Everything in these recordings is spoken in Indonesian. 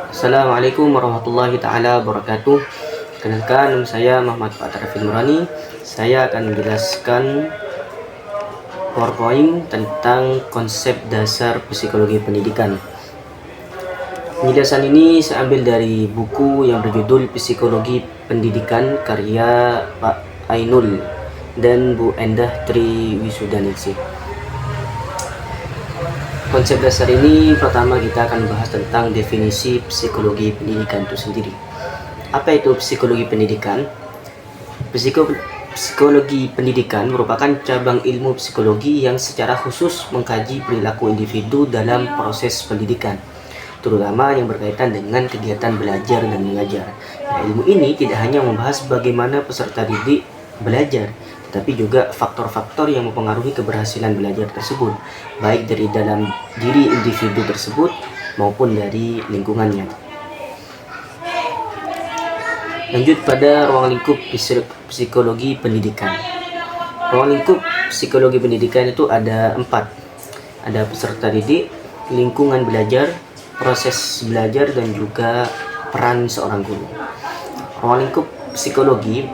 Assalamualaikum warahmatullahi taala wabarakatuh. Kenalkan, nama saya Muhammad Fatrafil Murani. Saya akan menjelaskan PowerPoint tentang konsep dasar psikologi pendidikan. Penjelasan ini saya ambil dari buku yang berjudul Psikologi Pendidikan karya Pak Ainul dan Bu Endah Tri Wisudaningsih. Konsep dasar ini pertama kita akan bahas tentang definisi psikologi pendidikan itu sendiri. Apa itu psikologi pendidikan? Psikologi pendidikan merupakan cabang ilmu psikologi yang secara khusus mengkaji perilaku individu dalam proses pendidikan, terutama yang berkaitan dengan kegiatan belajar dan mengajar. Nah, ilmu ini tidak hanya membahas bagaimana peserta didik belajar, tetapi juga faktor-faktor yang mempengaruhi keberhasilan belajar tersebut, baik dari dalam diri individu tersebut maupun dari lingkungannya. Lanjut pada ruang lingkup psikologi pendidikan. Ruang lingkup psikologi pendidikan itu ada 4. Ada peserta didik, lingkungan belajar, proses belajar, dan juga peran seorang guru. Ruang lingkup psikologi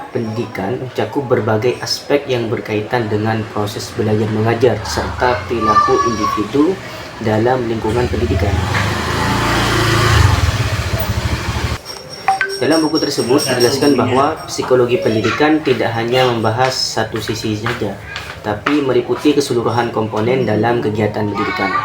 pendidikan mencakup berbagai aspek yang berkaitan dengan proses belajar mengajar serta perilaku individu dalam lingkungan pendidikan. Dalam buku tersebut dijelaskan bahwa psikologi pendidikan tidak hanya membahas satu sisi saja, tapi meliputi keseluruhan komponen dalam kegiatan pendidikan.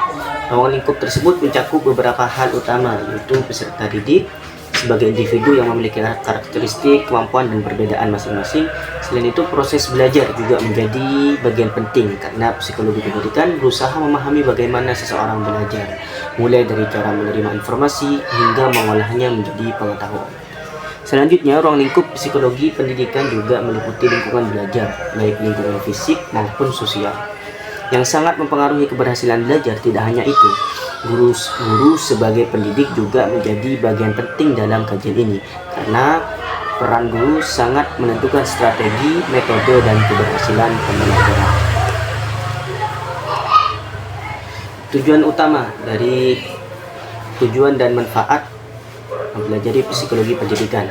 Ruang lingkup tersebut mencakup beberapa hal utama, yaitu peserta didik sebagai individu yang memiliki karakteristik, kemampuan, dan perbedaan masing-masing. Selain itu, proses belajar juga menjadi bagian penting karena psikologi pendidikan berusaha memahami bagaimana seseorang belajar, mulai dari cara menerima informasi hingga mengolahnya menjadi pengetahuan. Selanjutnya, ruang lingkup psikologi pendidikan juga meliputi lingkungan belajar, baik lingkungan fisik maupun sosial, yang sangat mempengaruhi keberhasilan belajar. Tidak hanya itu, guru sebagai pendidik juga menjadi bagian penting dalam kajian ini, karena peran guru sangat menentukan strategi, metode, dan keberhasilan pembelajaran. Tujuan utama dari tujuan dan manfaat mempelajari psikologi pendidikan.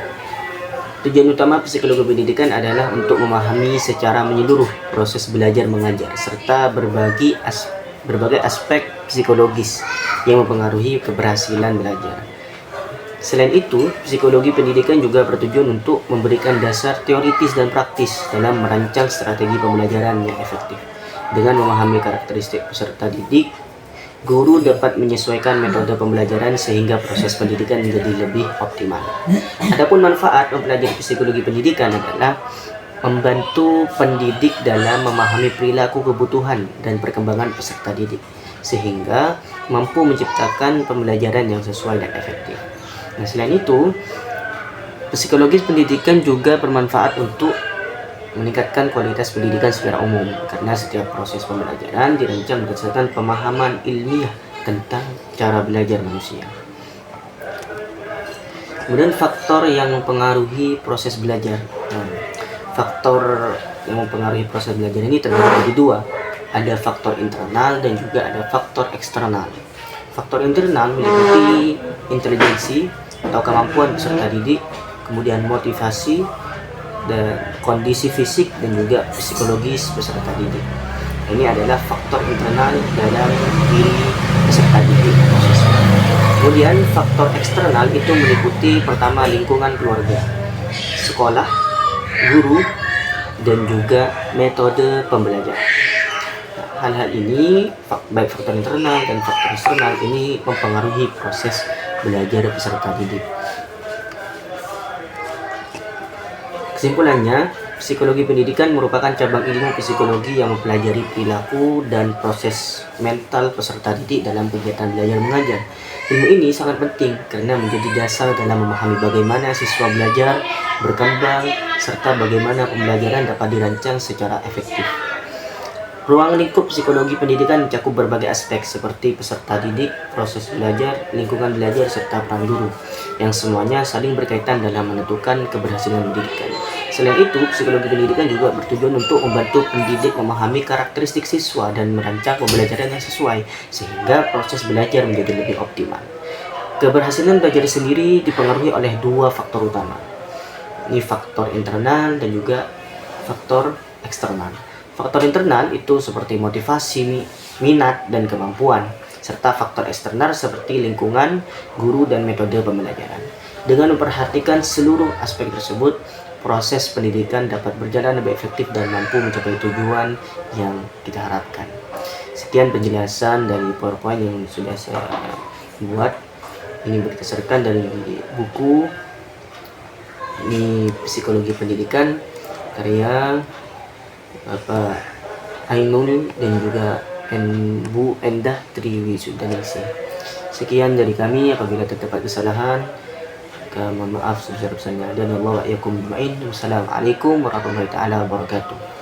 Tujuan utama psikologi pendidikan adalah untuk memahami secara menyeluruh proses belajar mengajar serta berbagai aspek psikologis yang mempengaruhi keberhasilan belajar. Selain itu, psikologi pendidikan juga bertujuan untuk memberikan dasar teoritis dan praktis dalam merancang strategi pembelajaran yang efektif. Dengan memahami karakteristik peserta didik, guru dapat menyesuaikan metode pembelajaran sehingga proses pendidikan menjadi lebih optimal. Adapun manfaat mempelajari psikologi pendidikan adalah membantu pendidik dalam memahami perilaku, kebutuhan, dan perkembangan peserta didik, sehingga mampu menciptakan pembelajaran yang sesuai dan efektif. Nah, selain itu, psikologi pendidikan juga bermanfaat untuk meningkatkan kualitas pendidikan secara umum, karena setiap proses pembelajaran dirancang berdasarkan pemahaman ilmiah tentang cara belajar manusia. Kemudian faktor yang mempengaruhi proses belajar. Faktor yang mempengaruhi proses belajar ini terbagi menjadi 2. Ada faktor internal dan juga ada faktor eksternal. Faktor internal meliputi intelijensi atau kemampuan peserta didik, kemudian motivasi, dan kondisi fisik dan juga psikologis peserta didik. Ini adalah faktor internal dalam diri peserta didik. Kemudian faktor eksternal itu meliputi pertama lingkungan keluarga, sekolah, guru, dan juga metode pembelajaran. Hal-hal ini, baik faktor internal dan faktor eksternal, ini mempengaruhi proses belajar peserta didik. Kesimpulannya, psikologi pendidikan merupakan cabang ilmu psikologi yang mempelajari perilaku dan proses mental peserta didik dalam kegiatan belajar mengajar. Ilmu ini sangat penting karena menjadi dasar dalam memahami bagaimana siswa belajar, berkembang, serta bagaimana pembelajaran dapat dirancang secara efektif. Ruang lingkup psikologi pendidikan mencakup berbagai aspek seperti peserta didik, proses belajar, lingkungan belajar, serta peran guru, yang semuanya saling berkaitan dalam menentukan keberhasilan pendidikan. Selain itu, psikologi pendidikan juga bertujuan untuk membantu pendidik memahami karakteristik siswa dan merancang pembelajaran yang sesuai, sehingga proses belajar menjadi lebih optimal. Keberhasilan belajar sendiri dipengaruhi oleh dua faktor utama. Ini faktor internal dan juga faktor eksternal. Faktor internal itu seperti motivasi, minat, dan kemampuan, serta faktor eksternal seperti lingkungan, guru, dan metode pembelajaran. Dengan memperhatikan seluruh aspek tersebut, proses pendidikan dapat berjalan lebih efektif dan mampu mencapai tujuan yang kita harapkan. Sekian penjelasan dari PowerPoint yang sudah saya buat. Ini berdasarkan dari buku ini Psikologi Pendidikan karya Bapak Ainul dan juga Bu Endah Triwisudaningsih. Sekian dari kami. Apabila terdapat kesalahan, mohon maaf sebesar-besarnya. Dan Allah wa iyyakum ajmain. Wassalamualaikum warahmatullahi taala wabarakatuh.